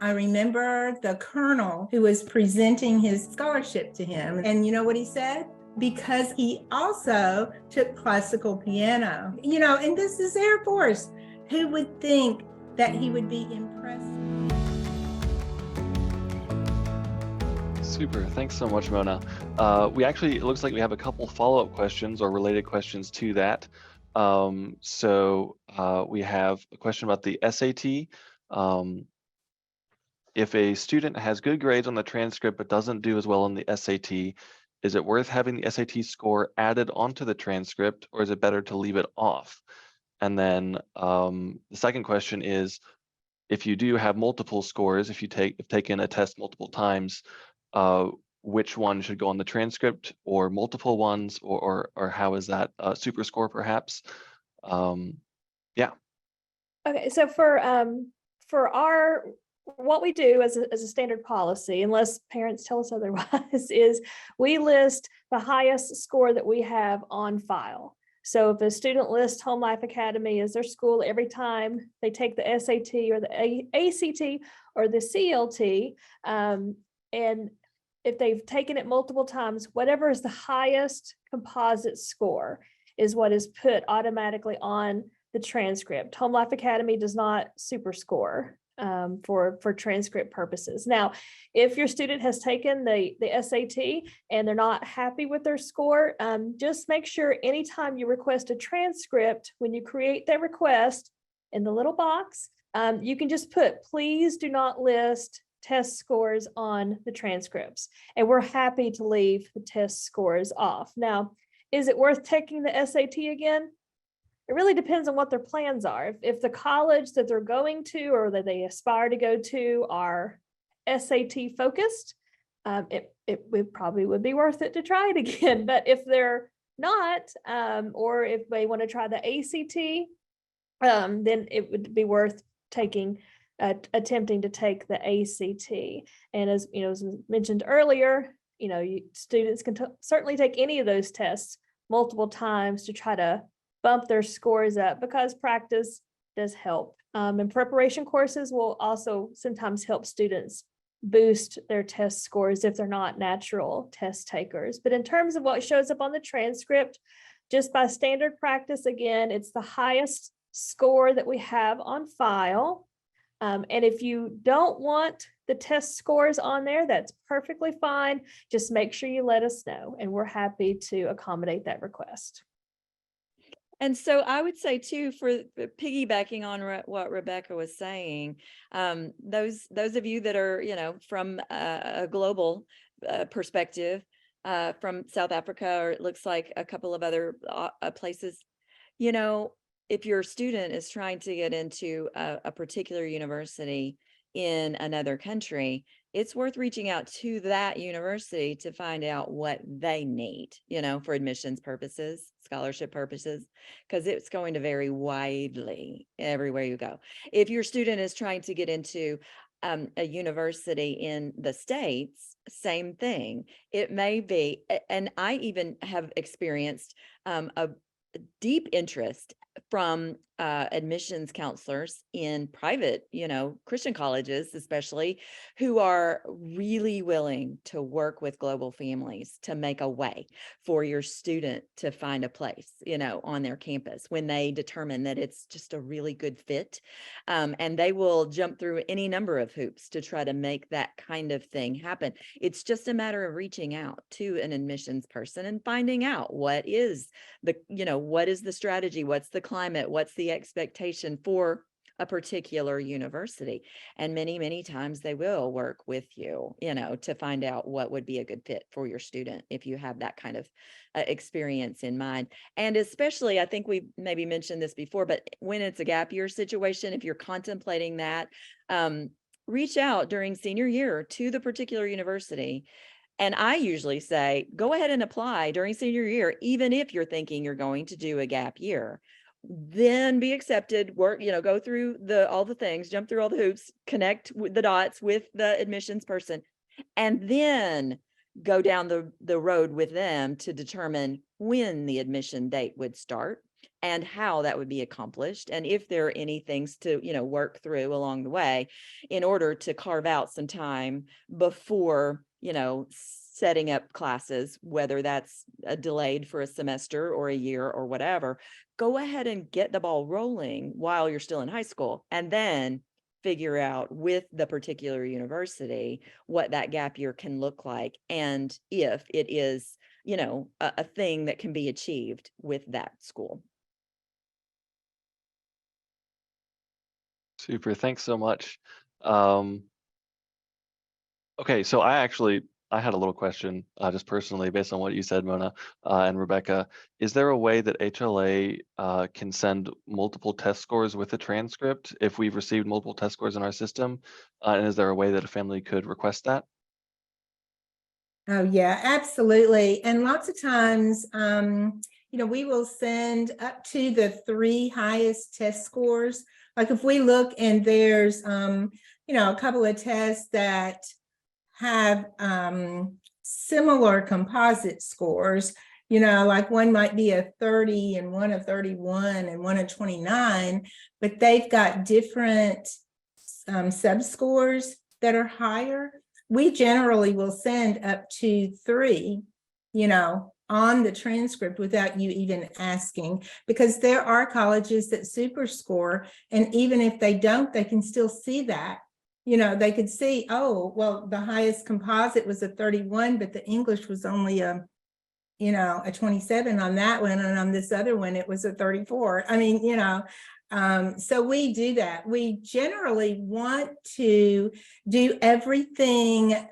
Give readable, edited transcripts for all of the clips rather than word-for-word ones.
I remember the colonel who was presenting his scholarship to him. And you know what he said? Because he also took classical piano. And this is Air Force. Who would think that he would be impressed? Super. Thanks so much, Mona. It looks like we have a couple follow-up questions or related questions to that. We have a question about the SAT. If a student has good grades on the transcript but doesn't do as well on the SAT, is it worth having the SAT score added onto the transcript, or is it better to leave it off? And then the second question is, if you do have multiple scores, if you've taken a test multiple times, which one should go on the transcript, or multiple ones, or how is that super score perhaps? Yeah. Okay, so for what we do as a standard policy, unless parents tell us otherwise, is we list the highest score that we have on file. So if a student lists HomeLife Academy as their school every time they take the SAT or the ACT or the CLT, and if they've taken it multiple times, whatever is the highest composite score is what is put automatically on the transcript. HomeLife Academy does not super score for transcript purposes. Now, if your student has taken the SAT and they're not happy with their score, just make sure anytime you request a transcript, when you create that request in the little box, you can just put, please do not list test scores on the transcripts. And we're happy to leave the test scores off. Now, is it worth taking the SAT again? It really depends on what their plans are. If the college that they're going to or that they aspire to go to are SAT focused, it probably would be worth it to try it again. But if they're not, or if they want to try the ACT, then it would be worth attempting to take the ACT. And as mentioned earlier, students can certainly take any of those tests multiple times to try to bump their scores up, because practice does help. And preparation courses will also sometimes help students boost their test scores if they're not natural test takers. But in terms of what shows up on the transcript, just by standard practice, again, it's the highest score that we have on file. And if you don't want the test scores on there, that's perfectly fine. Just make sure you let us know, and we're happy to accommodate that request. And so I would say too, for piggybacking on what Rebecca was saying, those of you that are, from a global perspective, from South Africa, or it looks like a couple of other places, if your student is trying to get into a particular university in another country, it's worth reaching out to that university to find out what they need, for admissions purposes, scholarship purposes, because it's going to vary widely everywhere you go. If your student is trying to get into a university in the States, same thing. It may be, and I even have experienced a deep interest from admissions counselors in private, Christian colleges, especially, who are really willing to work with global families to make a way for your student to find a place, on their campus when they determine that it's just a really good fit. And they will jump through any number of hoops to try to make that kind of thing happen. It's just a matter of reaching out to an admissions person and finding out what is the strategy, what's the climate, what's the expectation for a particular university. And many, many times they will work with you, to find out what would be a good fit for your student if you have that kind of experience in mind. And especially, I think we maybe mentioned this before, but when it's a gap year situation, if you're contemplating that, reach out during senior year to the particular university. And I usually say, go ahead and apply during senior year, even if you're thinking you're going to do a gap year. Then be accepted, work, go through all the things, jump through all the hoops, connect with the dots with the admissions person, and then go down the road with them to determine when the admission date would start. and how that would be accomplished, and if there are any things to, work through along the way in order to carve out some time before, setting up classes, whether that's delayed for a semester or a year or whatever. Go ahead and get the ball rolling while you're still in high school, and then figure out with the particular university what that gap year can look like, and if it is, a thing that can be achieved with that school. Super. Thanks so much. Okay, so I had a little question, just personally, based on what you said, Mona and Rebecca. Is there a way that HLA can send multiple test scores with a transcript if we've received multiple test scores in our system? And is there a way that a family could request that? Oh, yeah, absolutely. And lots of times, we will send up to the 3 highest test scores. Like if we look and there's, a couple of tests that have similar composite scores, like one might be a 30 and one a 31 and one a 29, but they've got different sub-scores that are higher. We generally will send up to 3, on the transcript without you even asking, because there are colleges that super score, and even if they don't, they can still see that. They could see, oh, well, the highest composite was a 31, but the English was only a 27 on that one, and on this other one, it was a 34. I mean, so we do that. We generally want to do everything,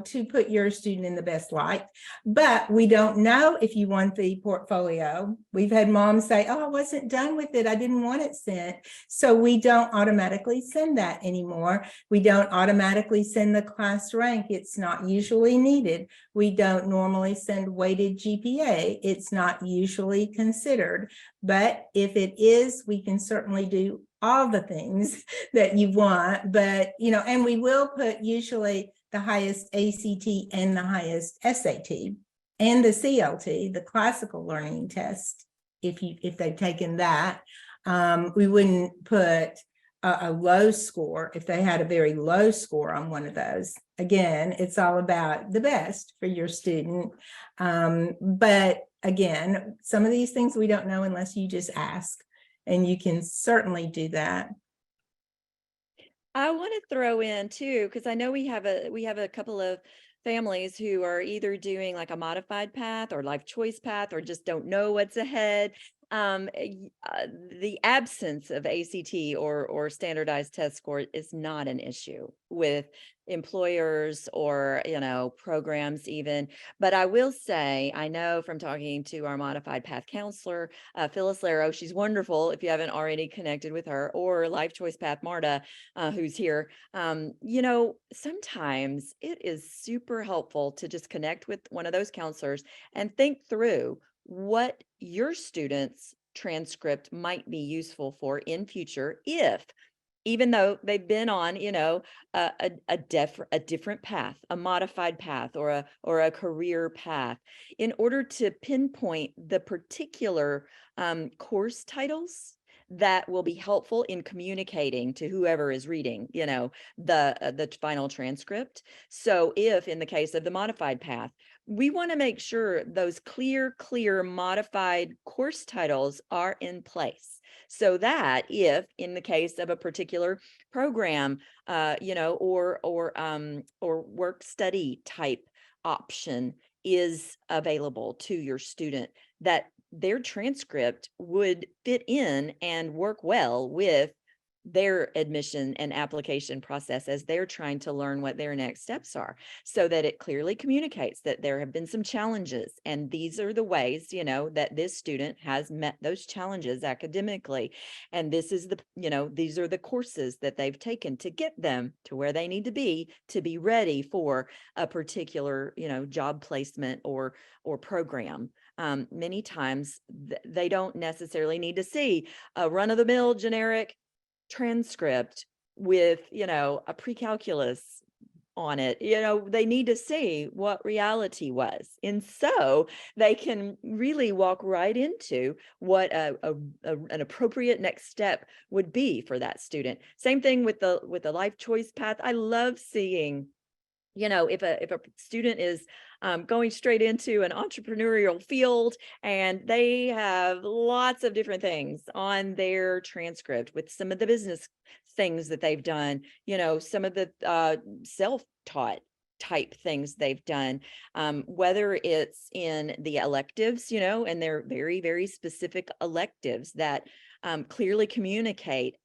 to put your student in the best light, but we don't know if you want the portfolio. We've had moms say, oh, I wasn't done with it, I didn't want it sent. So we don't automatically send that anymore. We don't automatically send the class rank. It's not usually needed. We don't normally send weighted GPA. It's not usually considered. But if it is, we can certainly do all the things that you want. But, and we will put usually the highest ACT and the highest SAT and the CLT, the classical learning test. If they've taken that, we wouldn't put a low score if they had a very low score on one of those. Again, it's all about the best for your student. But again, some of these things we don't know unless you just ask, and you can certainly do that. I want to throw in too, because I know we have a couple of families who are either doing like a modified path or life choice path, or just don't know what's ahead. The absence of ACT or standardized test score is not an issue with employers or programs even. But I will say, I know from talking to our modified path counselor, Phyllis Lerro, she's wonderful if you haven't already connected with her, or life choice path Marta, who's here. Sometimes it is super helpful to just connect with one of those counselors and think through what your students' transcript might be useful for in future, if even though they've been on, a different path, a modified path, or a career path, in order to pinpoint the particular course titles that will be helpful in communicating to whoever is reading, the final transcript. So if in the case of the modified path, we want to make sure those clear modified course titles are in place, so that if in the case of a particular program, or work study type option is available to your student, that their transcript would fit in and work well with their admission and application process as they're trying to learn what their next steps are, so that it clearly communicates that there have been some challenges, and these are the ways, that this student has met those challenges academically, and this is these are the courses that they've taken to get them to where they need to be ready for a particular, job placement or program. Many times they don't necessarily need to see a run-of-the-mill generic transcript with, a pre-calculus on it. They need to see what reality was. And so they can really walk right into what an appropriate next step would be for that student. Same thing with the life choice path. I love seeing, if a student is going straight into an entrepreneurial field and they have lots of different things on their transcript with some of the business things that they've done, some of the self-taught type things they've done, whether it's in the electives, and they're very, very specific electives that clearly communicate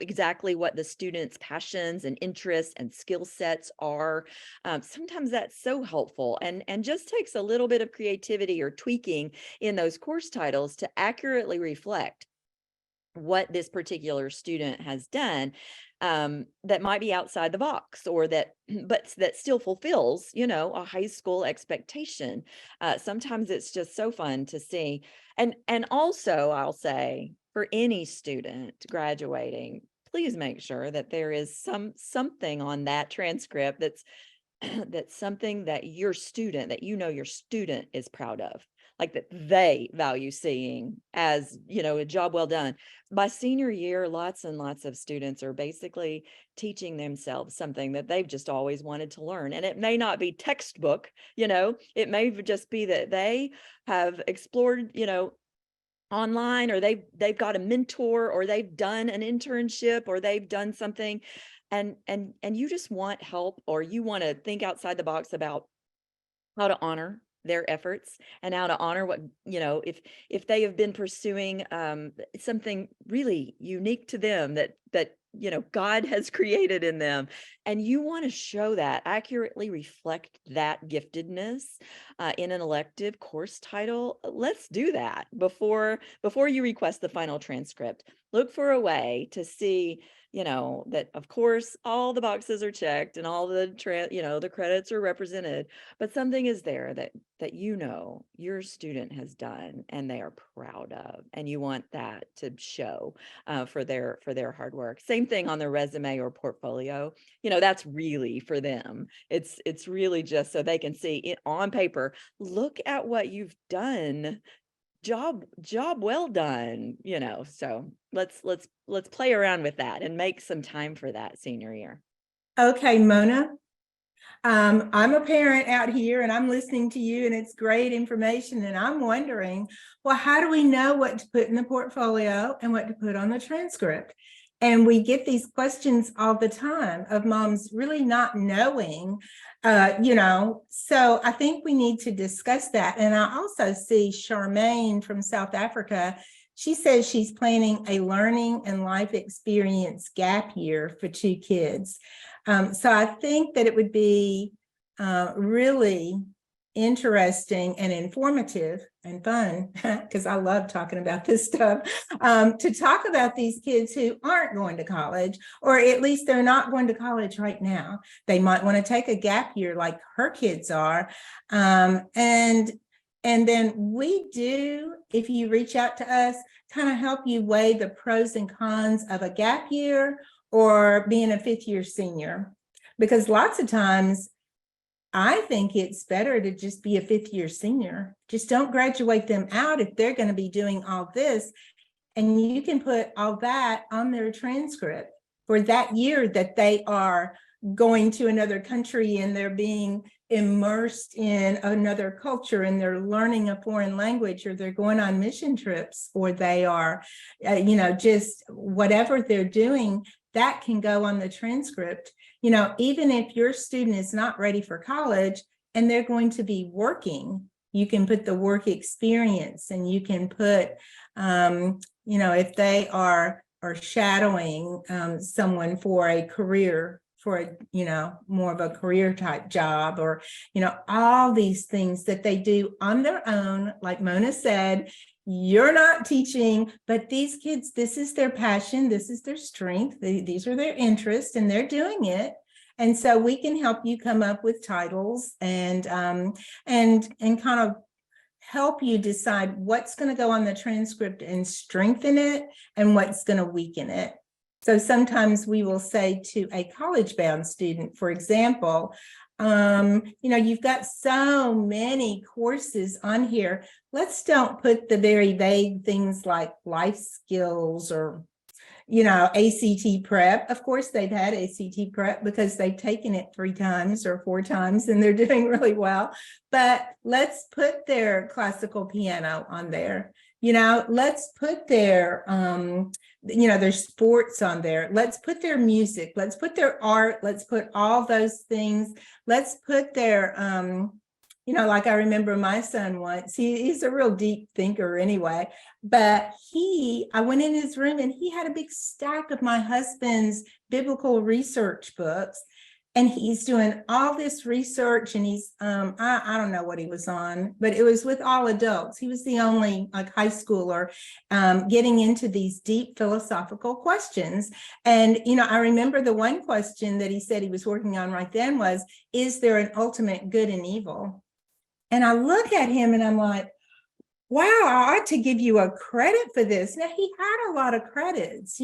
exactly what the student's passions and interests and skill sets are. Sometimes that's so helpful and just takes a little bit of creativity or tweaking in those course titles to accurately reflect what this particular student has done, that might be outside the box, or that still fulfills, a high school expectation. Sometimes it's just so fun to see. And also, I'll say, for any student graduating, please make sure that there is something on that transcript that's something that your student is proud of, like that they value seeing as, a job well done. By senior year, lots and lots of students are basically teaching themselves something that they've just always wanted to learn. And it may not be textbook, it may just be that they have explored, online, or they've got a mentor, or they've done an internship, or they've done something, and you just want help, or you want to think outside the box about how to honor their efforts and how to honor what, if they have been pursuing something really unique to them that God has created in them, and you want to show that, accurately reflect that giftedness in an elective course title. Let's do that before you request the final transcript. Look for a way to see, that of course all the boxes are checked and all the the credits are represented, but something is there that your student has done and they are proud of, and you want that to show for their hard work. Same thing on their resume or portfolio. That's really for them. It's really just so they can see it on paper. Look at what you've done. Job well done. So let's play around with that and make some time for that senior year. Okay, Mona. I'm a parent out here and I'm listening to you, and it's great information. And I'm wondering, well, how do we know what to put in the portfolio and what to put on the transcript? And we get these questions all the time of moms really not knowing, so I think we need to discuss that. And I also see Charmaine from South Africa. She says she's planning a learning and life experience gap year for 2 kids. So I think that it would be really interesting and informative and fun, because I love talking about this stuff, to talk about these kids who aren't going to college, or at least they're not going to college right now. They might want to take a gap year like her kids are. And then we do, if you reach out to us, kind of help you weigh the pros and cons of a gap year or being a 5th year senior. Because lots of times, I think it's better to just be a 5th year senior. Just don't graduate them out if they're going to be doing all this. And you can put all that on their transcript for that year that they are going to another country and they're being immersed in another culture and they're learning a foreign language, or they're going on mission trips, or they are, just whatever they're doing, that can go on the transcript. Even if your student is not ready for college and they're going to be working, you can put the work experience, and you can put, if they are shadowing someone for a career, for a, more of a career type job, or, all these things that they do on their own. Like Mona said, you're not teaching, but these kids, this is their passion, this is their strength, these are their interests, and they're doing it. And so we can help you come up with titles and kind of help you decide what's going to go on the transcript and strengthen it, and what's going to weaken it. So sometimes we will say to a college-bound student, for example, you've got so many courses on here. Let's don't put the very vague things like life skills or, ACT prep. Of course, they've had ACT prep because they've taken it 3 times or 4 times and they're doing really well. But let's put their classical piano on there. Let's put their, their sports on there. Let's put their music. Let's put their art. Let's put all those things. Let's put their, like I remember my son once, he's a real deep thinker anyway, but I went in his room and he had a big stack of my husband's biblical research books. And he's doing all this research and he's, I don't know what he was on, but it was with all adults. He was the only high schooler getting into these deep philosophical questions. And, I remember the one question that he said he was working on right then was, is there an ultimate good and evil? And I look at him and I'm like, wow, I ought to give you a credit for this. Now, he had a lot of credits,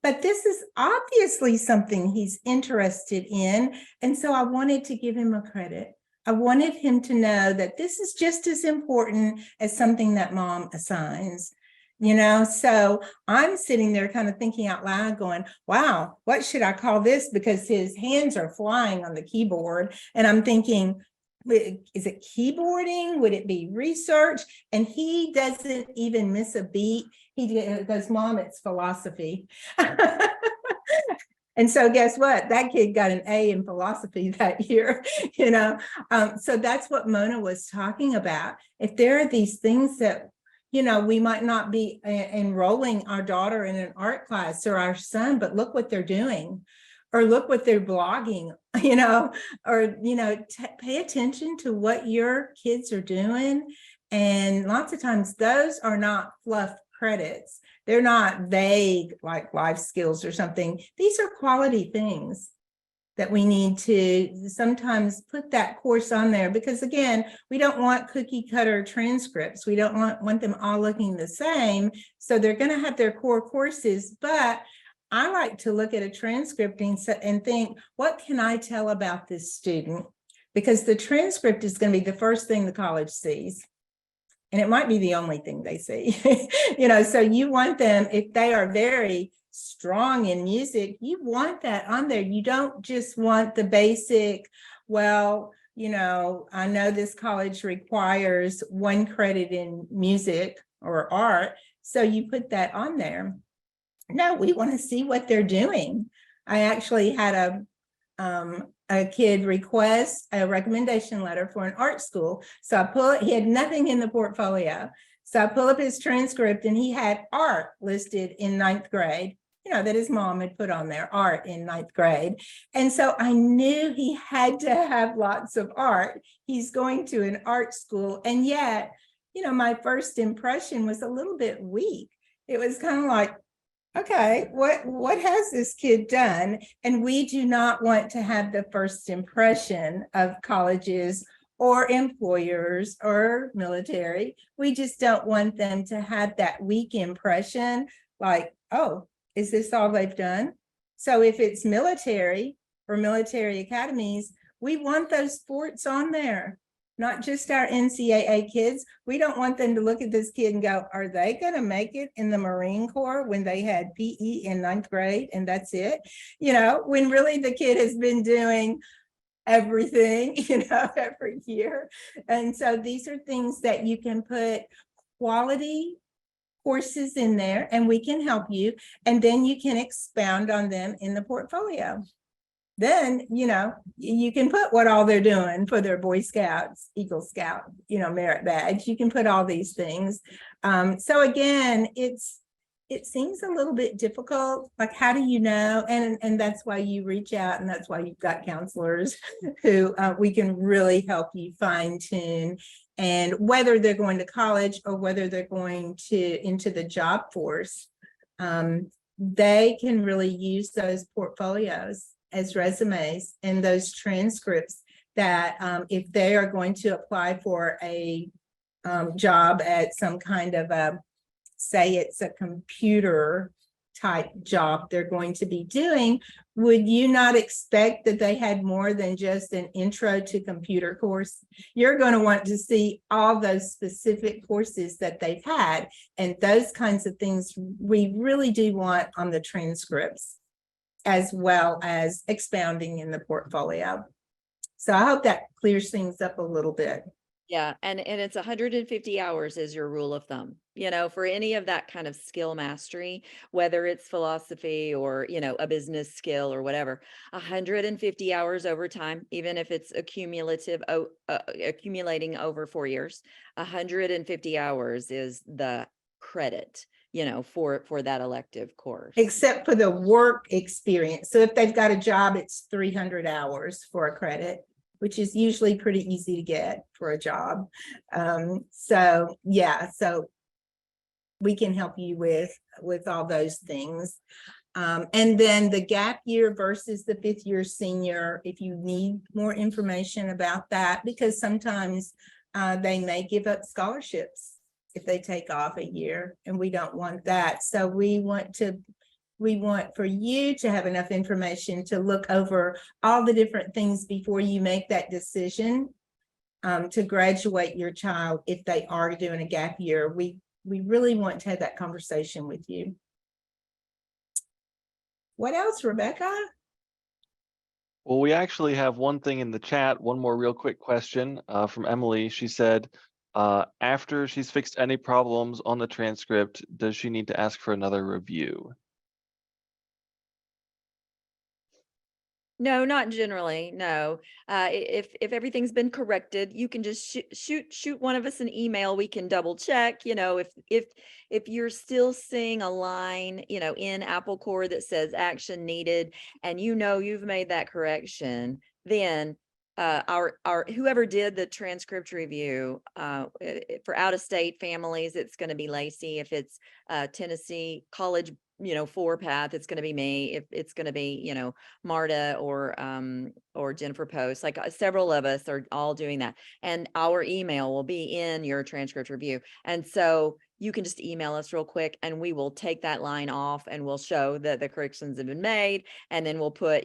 but this is obviously something he's interested in. And so I wanted to give him a credit. I wanted him to know that this is just as important as something that mom assigns, So I'm sitting there kind of thinking out loud going, wow, what should I call this? Because his hands are flying on the keyboard. And I'm thinking, is it keyboarding? Would it be research? And he doesn't even miss a beat. He goes, Mom, it's philosophy. And so guess what? That kid got an A in philosophy that year, So that's what Mona was talking about. If there are these things that, we might not be enrolling our daughter in an art class or our son, but look what they're doing. Or look what they're blogging, pay attention to what your kids are doing. And lots of times those are not fluff credits. They're not vague like life skills or something. These are quality things that we need to sometimes put that course on there because again, we don't want cookie cutter transcripts. We don't want them all looking the same. So they're going to have their core courses, but I like to look at a transcript and think, what can I tell about this student? Because the transcript is going to be the first thing the college sees. And it might be the only thing they see. So you want them, if they are very strong in music, you want that on there. You don't just want the basic, well, I know this college requires 1 credit in music or art. So you put that on there. No, we want to see what they're doing. I actually had a kid request a recommendation letter for an art school. So he had nothing in the portfolio. So I pull up his transcript and he had art listed in 9th grade, that his mom had put on there, art in 9th grade. And so I knew he had to have lots of art. He's going to an art school. And yet, my first impression was a little bit weak. It was kind of like, okay, what has this kid done? And we do not want to have the first impression of colleges or employers or military. We just don't want them to have that weak impression like, oh, is this all they've done? So if it's military or military academies, we want those sports on there. Not just our NCAA kids. We don't want them to look at this kid and go, are they going to make it in the Marine Corps when they had PE in 9th grade and that's it? When really the kid has been doing everything, every year. And so these are things that you can put quality courses in there and we can help you. And then you can expound on them in the portfolio. Then, you can put what all they're doing for their Boy Scouts, Eagle Scout, merit badge. You can put all these things. So again, it seems a little bit difficult. Like, how do you know? And that's why you reach out, and that's why you've got counselors who we can really help you fine tune. And whether they're going to college or whether they're going into the job force, they can really use those portfolios as resumes and those transcripts that if they are going to apply for a job at some kind of say it's a computer type job they're going to be doing, would you not expect that they had more than just an intro to computer course? You're going to want to see all those specific courses that they've had, and those kinds of things we really do want on the transcripts, as well as expounding in the portfolio. So I hope that clears things up a little bit. Yeah, and it's 150 hours is your rule of thumb, for any of that kind of skill mastery, whether it's philosophy or, a business skill or whatever, 150 hours over time, even if it's accumulating over 4 years, 150 hours is the credit, for that elective course. Except for the work experience. So if they've got a job, it's 300 hours for a credit, which is usually pretty easy to get for a job. So we can help you with all those things. And then the gap year versus the 5th year senior, if you need more information about that, because sometimes they may give up scholarships if they take off a year, and we don't want that. So we want for you to have enough information to look over all the different things before you make that decision to graduate your child if they are doing a gap year. We really want to have that conversation with you. What else, Rebecca? Well, we actually have one thing in the chat, one more real quick question from Emily. She said, after she's fixed any problems on the transcript, does she need to ask for another review? No, not generally. No. If everything's been corrected, you can just shoot one of us an email. We can double check. If you're still seeing a line, in Apple Core that says action needed, and you've made that correction, then our whoever did the transcript review for out-of-state families, it's going to be Lacey. If it's Tennessee College 4 path, it's going to be me. If it's going to be Marta or Jennifer Post, like several of us are all doing that, and our email will be in your transcript review. And so you can just email us real quick and we will take that line off and we'll show that the corrections have been made, and then we'll put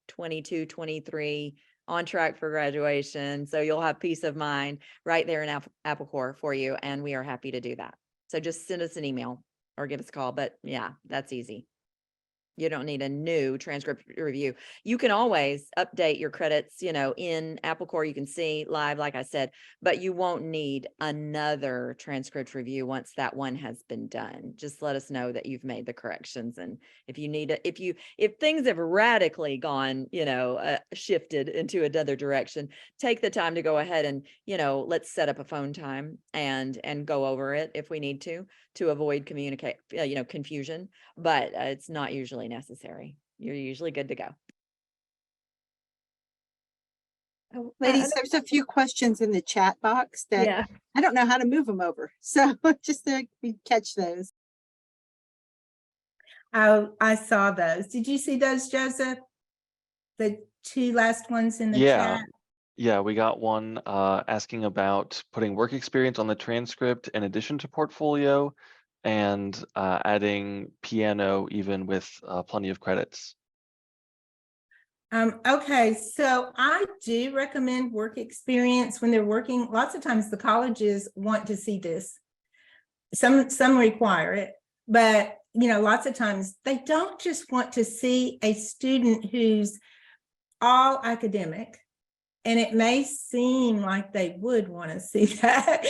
22 23 on track for graduation. So you'll have peace of mind right there in Apple Core for you, and we are happy to do that. So just send us an email or give us a call. But yeah, that's easy. You don't need a new transcript review. You can always update your credits, in Apple Core. You can see live, like I said, but you won't need another transcript review once that one has been done. Just let us know that you've made the corrections. And if you need if things have radically gone, shifted into another direction, take the time to go ahead and, let's set up a phone time and go over it if we need to avoid confusion, but it's not usually necessary. You're usually good to go. Ladies, there's a few questions in the chat box that I don't know how to move them over. So just to catch those. Oh, I saw those. Did you see those, Joseph? The 2 last ones in the chat? Yeah, we got one asking about putting work experience on the transcript in addition to portfolio, and adding piano even with plenty of credits. Okay, so I do recommend work experience when they're working. Lots of times the colleges want to see this. Some require it, but lots of times they don't just want to see a student who's all academic. And it may seem like they would want to see that,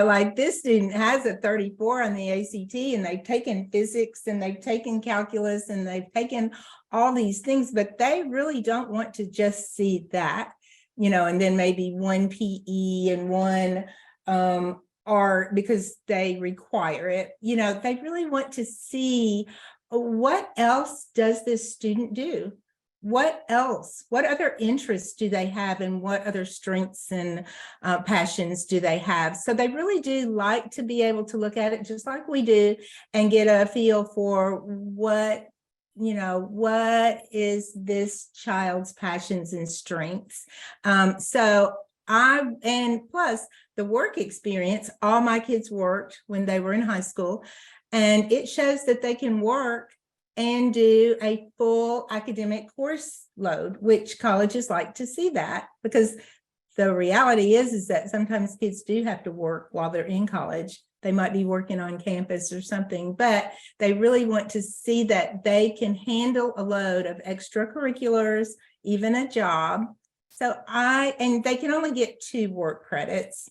like this student has a 34 on the ACT, and they've taken physics and they've taken calculus and they've taken all these things, but they really don't want to just see that, and then maybe 1 PE and 1 art because they require it. They really want to see what else does this student do? What else? What other interests do they have, and what other strengths and passions do they have? So they really do like to be able to look at it just like we do and get a feel for what is this child's passions and strengths. And plus the work experience, all my kids worked when they were in high school, and it shows that they can work and do a full academic course load, which colleges like to see that, because the reality is that sometimes kids do have to work while they're in college. They might be working on campus or something, but they really want to see that they can handle a load of extracurriculars, even a job. And they can only get 2 work credits,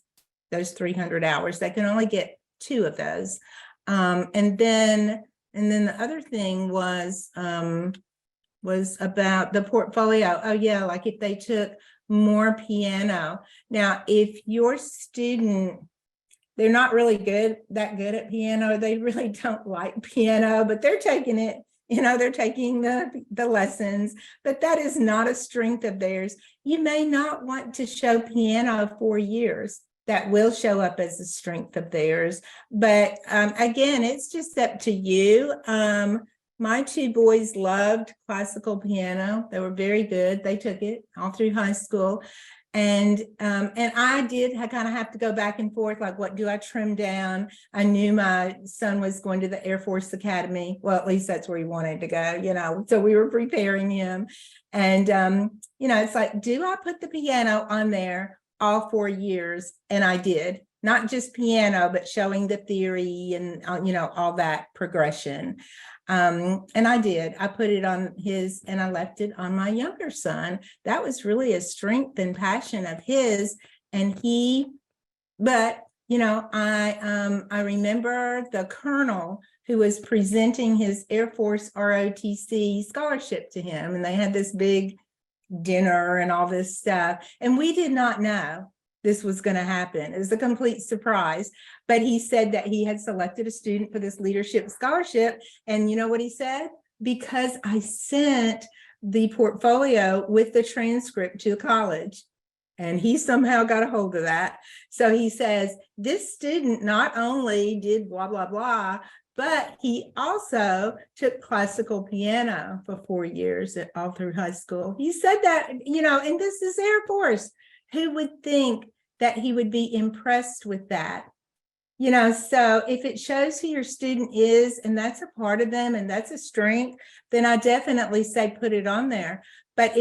those 300 hours. They can only get 2 of those. And then the other thing was about the portfolio. Oh yeah, like if they took more piano. Now, if your student, they're not really that good at piano, they really don't like piano, but they're taking it, they're taking the lessons, but that is not a strength of theirs. You may not want to show piano 4 years. That will show up as a strength of theirs. But again, it's just up to you. My 2 boys loved classical piano. They were very good. They took it all through high school. And I did kind of have to go back and forth, like, what do I trim down? I knew my son was going to the Air Force Academy. Well, at least that's where he wanted to go, so we were preparing him. And, it's like, do I put the piano on there all 4 years? And I did, not just piano, but showing the theory and, all that progression. And I did. I put it on his and I left it on my younger son. That was really a strength and passion of his. I remember the colonel who was presenting his Air Force ROTC scholarship to him, and they had this big dinner and all this stuff. And we did not know this was going to happen. It was a complete surprise. But he said that he had selected a student for this leadership scholarship. And you know what he said? Because I sent the portfolio with the transcript to the college. And he somehow got a hold of that. So he says, this student not only did blah, blah, blah, but he also took classical piano for 4 years all through high school. He said that, and this is Air Force. Who would think that he would be impressed with that? So if it shows who your student is, and that's a part of them, and that's a strength, then I definitely say put it on there. But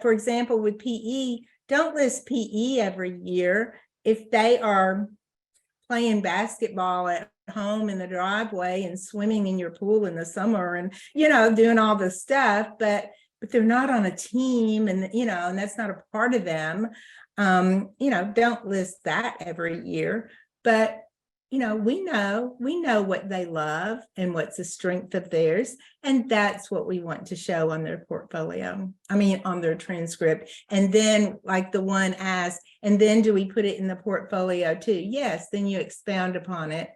for example, with PE, don't list PE every year. If they are playing basketball at home in the driveway and swimming in your pool in the summer and, doing all this stuff, but they're not on a team, and, and that's not a part of them. Don't list that every year, but, we know what they love and what's a strength of theirs. And that's what we want to show on their portfolio. On their transcript. And then, like the one asked, and then do we put it in the portfolio too? Yes, then you expound upon it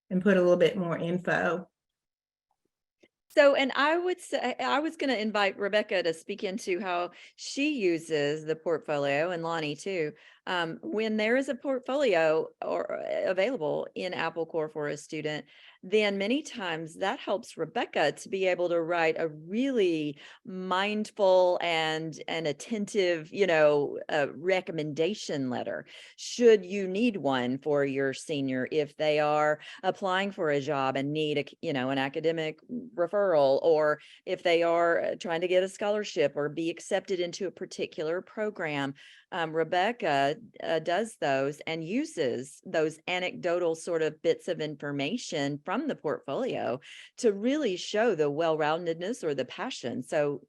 and put a little bit more info. So, and I would say, I was going to invite Rebecca to speak into how she uses the portfolio, and Lani too. When there is a portfolio available in Apple Core for a student, then many times that helps Rebecca to be able to write a really mindful and attentive, recommendation letter. Should you need one for your senior, if they are applying for a job and need an academic referral, or if they are trying to get a scholarship or be accepted into a particular program, Rebecca does those and uses those anecdotal sort of bits of information from the portfolio to really show the well-roundedness or the passion. So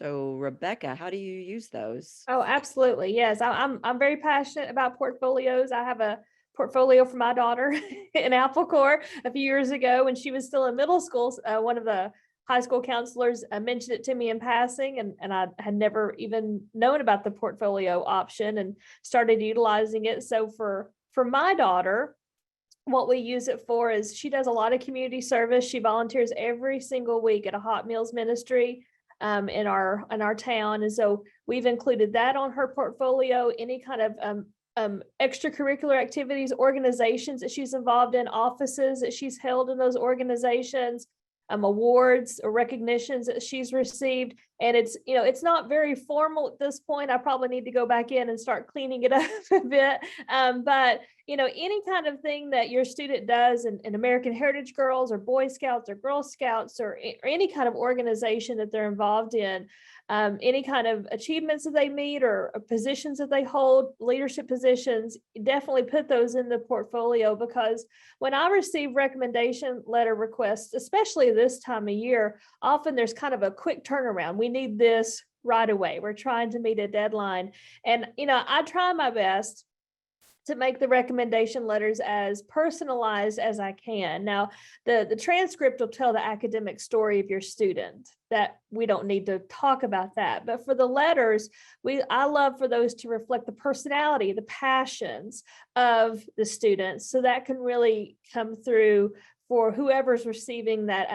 Rebecca, how do you use those? Oh, absolutely. Yes. I'm very passionate about portfolios. I have a portfolio for my daughter in Apple Core a few years ago when she was still in middle school. One of the high school counselors mentioned it to me in passing, and I had never even known about the portfolio option and started utilizing it. So for my daughter, what we use it for is she does a lot of community service. She volunteers every single week at a Hot Meals ministry in our town. And so we've included that on her portfolio, any kind of extracurricular activities, organizations that she's involved in, offices that she's held in those organizations, awards or recognitions that she's received. And it's, it's not very formal at this point. I probably need to go back in and start cleaning it up a bit. But, any kind of thing that your student does in American Heritage Girls or Boy Scouts or Girl Scouts or any kind of organization that they're involved in, any kind of achievements that they meet or positions that they hold, leadership positions, definitely put those in the portfolio, because when I receive recommendation letter requests, especially this time of year, often there's kind of a quick turnaround. We need this right away. We're trying to meet a deadline. And, I try my best to make the recommendation letters as personalized as I can. Now, the transcript will tell the academic story of your student. That we don't need to talk about that. But for the letters, I love for those to reflect the personality, the passions of the students. So that can really come through for whoever's receiving that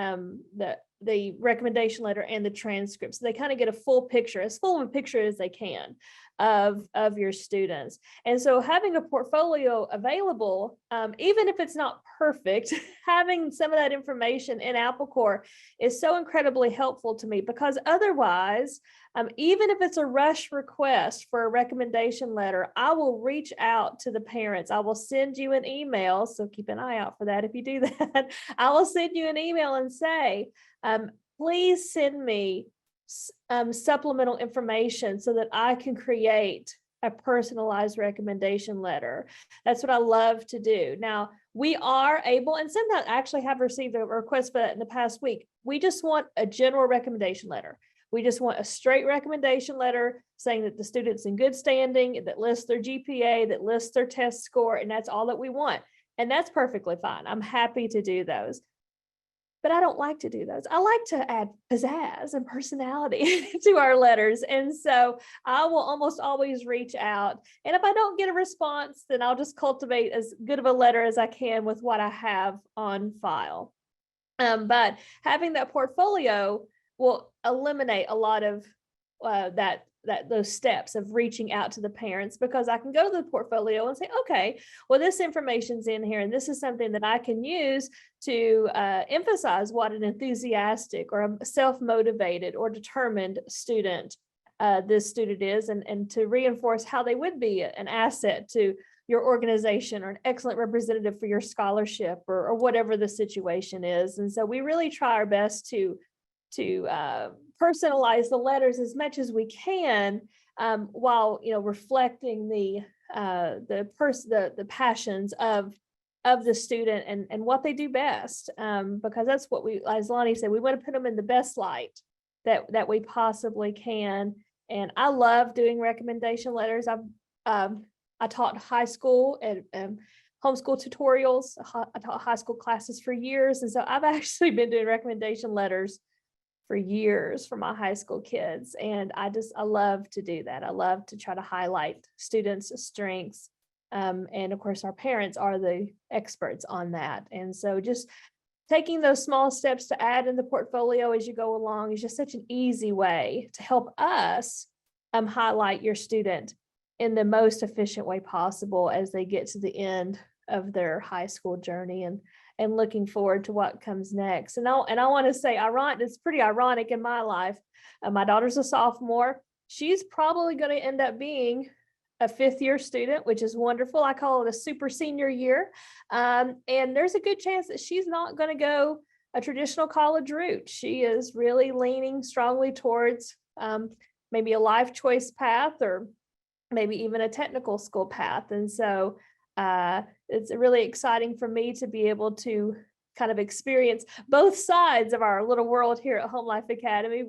the recommendation letter and the transcript. So they kind of get a full picture, as full of a picture as they can of your students. And so having a portfolio available, even if it's not perfect, having some of that information in Apple Core is so incredibly helpful to me, because otherwise, even if it's a rush request for a recommendation letter, I will reach out to the parents. I will send you an email. So keep an eye out for that if you do that. I will send you an email and say, please send me supplemental information so that I can create a personalized recommendation letter. That's what I love to do. Now, we are able, and sometimes I actually have received a request for that in the past week. We just want a general recommendation letter. We just want a straight recommendation letter saying that the student's in good standing, that lists their GPA, that lists their test score, and that's all that we want. And that's perfectly fine. I'm happy to do those. But I don't like to do those. I like to add pizzazz and personality to our letters. And so I will almost always reach out. And if I don't get a response, then I'll just cultivate as good of a letter as I can with what I have on file. But having that portfolio will eliminate a lot of those steps of reaching out to the parents, because I can go to the portfolio and say, okay, well, this information's in here, and this is something that I can use to emphasize what an enthusiastic or a self-motivated or determined student this student is, and to reinforce how they would be an asset to your organization or an excellent representative for your scholarship or whatever the situation is. And so we really try our best to personalize the letters as much as we can, while reflecting the passions of the student and what they do best, because that's what we, as Lani said, we want to put them in the best light that we possibly can. And I love doing recommendation letters. I taught high school and homeschool tutorials. I taught high school classes for years, and so I've actually been doing recommendation letters for years for my high school kids. And I love to do that. I love to try to highlight students' strengths. And of course, our parents are the experts on that. And so just taking those small steps to add in the portfolio as you go along is just such an easy way to help us highlight your student in the most efficient way possible as they get to the end of their high school journey and looking forward to what comes next. And I want to say, it's pretty ironic in my life. My daughter's a sophomore. She's probably going to end up being a fifth-year student, which is wonderful. I call it a super senior year. And there's a good chance that she's not going to go a traditional college route. She is really leaning strongly towards maybe a life choice path, or maybe even a technical school path. And so it's really exciting for me to be able to kind of experience both sides of our little world here at HomeLife Academy.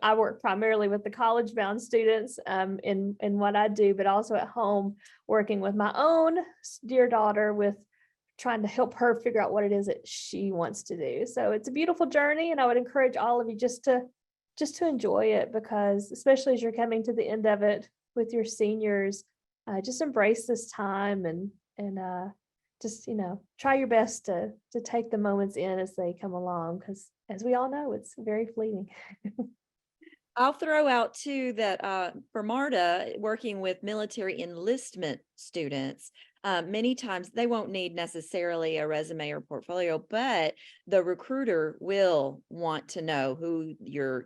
I work primarily with the college-bound students in what I do, but also at home working with my own dear daughter with trying to help her figure out what it is that she wants to do. So it's a beautiful journey, and I would encourage all of you just to enjoy it, because especially as you're coming to the end of it with your seniors, just embrace this time and just try your best to take the moments in as they come along, because as we all know, it's very fleeting. I'll throw out too that for Marta, working with military enlistment students, many times they won't need necessarily a resume or portfolio, but the recruiter will want to know who your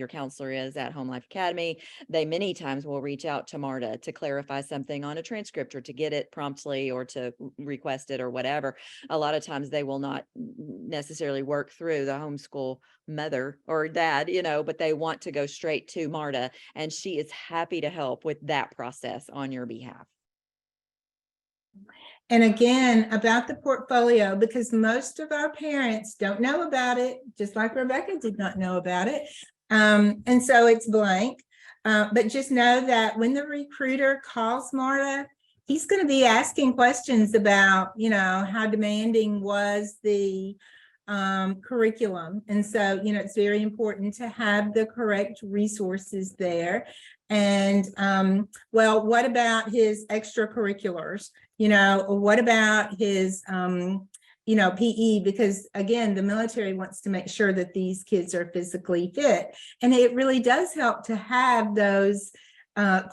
counselor is at HomeLife Academy. They many times will reach out to Marta to clarify something on a transcript or to get it promptly or to request it or whatever. A lot of times they will not necessarily work through the homeschool mother or dad, but they want to go straight to Marta, and she is happy to help with that process on your behalf. And again, about the portfolio, because most of our parents don't know about it, just like Rebecca did not know about it. And so it's blank. But just know that when the recruiter calls Marta, he's going to be asking questions about, how demanding was the curriculum. And so, it's very important to have the correct resources there. And well, what about his extracurriculars? What about his PE? Because again, the military wants to make sure that these kids are physically fit. And it really does help to have those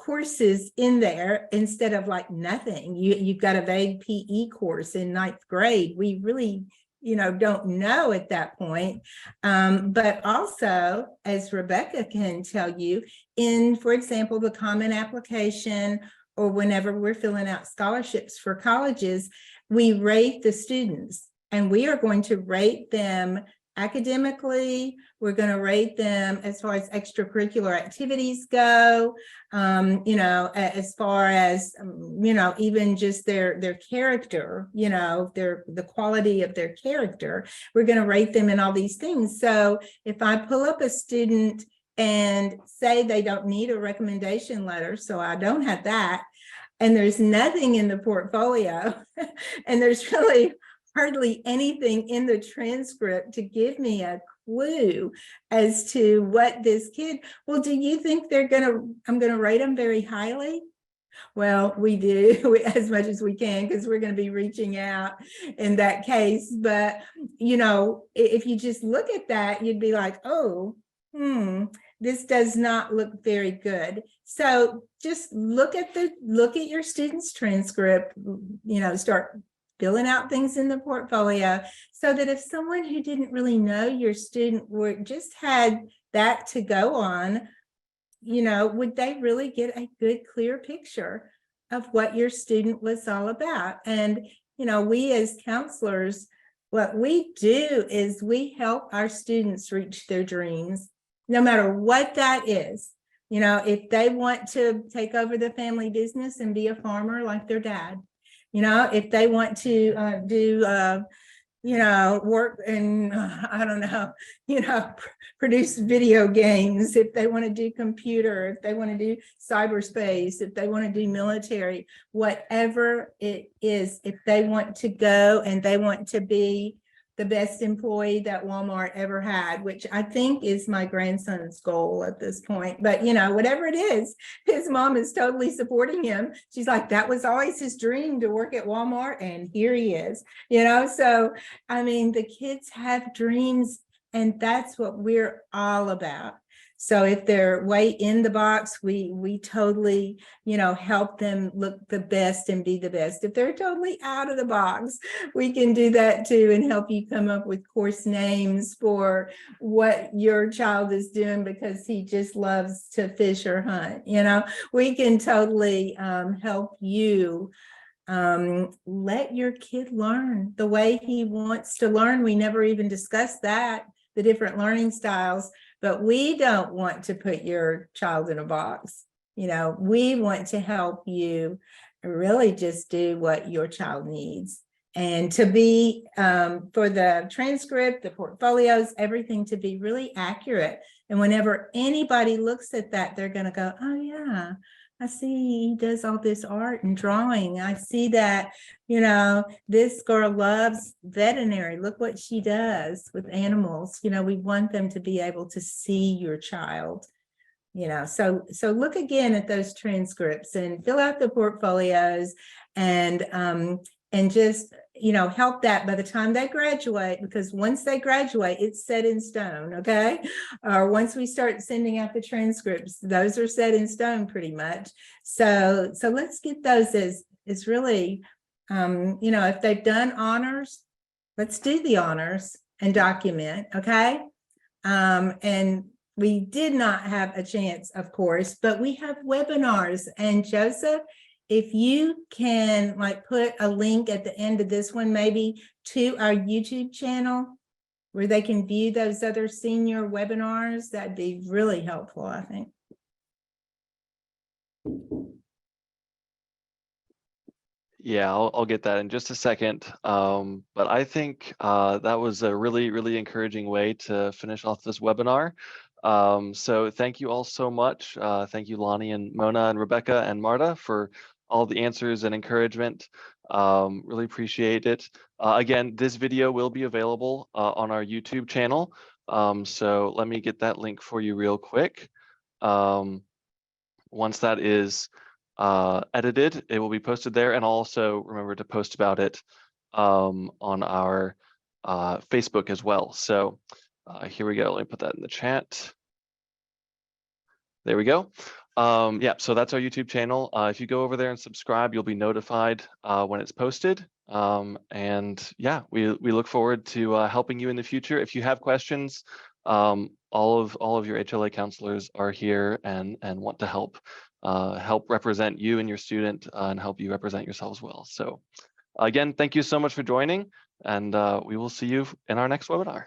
courses in there instead of like nothing. You've got a vague PE course in 9th grade. We really don't know at that point. But also, as Rebecca can tell you, in, for example, the common application, or whenever we're filling out scholarships for colleges, we rate the students, and we are going to rate them academically. We're going to rate them as far as extracurricular activities go, as far as, even just their character, the quality of their character. We're going to rate them in all these things. So if I pull up a student and say they don't need a recommendation letter, so I don't have that, and there's nothing in the portfolio, and there's really hardly anything in the transcript to give me a clue as to what this kid, well, do you think I'm going to rate them very highly? Well, we do as much as we can, because we're going to be reaching out in that case. But, if you just look at that, you'd be like, oh, this does not look very good. So just look at your student's transcript, start filling out things in the portfolio, so that if someone who didn't really know your student just had that to go on, would they really get a good, clear picture of what your student was all about? And, we as counselors, what we do is we help our students reach their dreams, no matter what that is. If they want to take over the family business and be a farmer like their dad, if they want to do, work and I don't know, produce video games, if they want to do computer, if they want to do cyberspace, if they want to do military, whatever it is, if they want to go and they want to be the best employee that Walmart ever had, which I think is my grandson's goal at this point. But, whatever it is, his mom is totally supporting him. She's like, that was always his dream, to work at Walmart. And here he is, So, I mean, the kids have dreams, and that's what we're all about. So if they're way in the box, we totally, help them look the best and be the best. If they're totally out of the box, we can do that too, and help you come up with course names for what your child is doing because he just loves to fish or hunt. We can totally help you let your kid learn the way he wants to learn. We never even discussed that, the different learning styles. But we don't want to put your child in a box. We want to help you really just do what your child needs. And to be, for the transcript, the portfolios, everything to be really accurate. And whenever anybody looks at that, they're going to go, oh, yeah, I see he does all this art and drawing. I see that, this girl loves veterinary. Look what she does with animals. We want them to be able to see your child, so look again at those transcripts and fill out the portfolios, and just, help that by the time they graduate, because once they graduate, it's set in stone. Okay. Or once we start sending out the transcripts, those are set in stone pretty much. So let's get those is really, you know, if they've done honors, let's do the honors and document, okay? And we did not have a chance, of course, but we have webinars. And Joseph, if you can like put a link at the end of this one, maybe to our YouTube channel where they can view those other senior webinars, that'd be really helpful, I think. Yeah, I'll get that in just a second. But I think that was a really, really encouraging way to finish off this webinar. So thank you all so much. Thank you, Lani and Mona and Rebecca and Marta, for all the answers and encouragement. Really appreciate it. Again, this video will be available on our YouTube channel. So let me get that link for you real quick. Once that is edited, it will be posted there, and also remember to post about it on our Facebook as well. So here we go. Let me put that in the chat. There we go. Yeah, so that's our YouTube channel. If you go over there and subscribe, you'll be notified when it's posted. And yeah, we look forward to helping you in the future. If you have questions, all of your HLA counselors are here and want to help represent you and your student and help you represent yourselves well. So again, thank you so much for joining, and we will see you in our next webinar.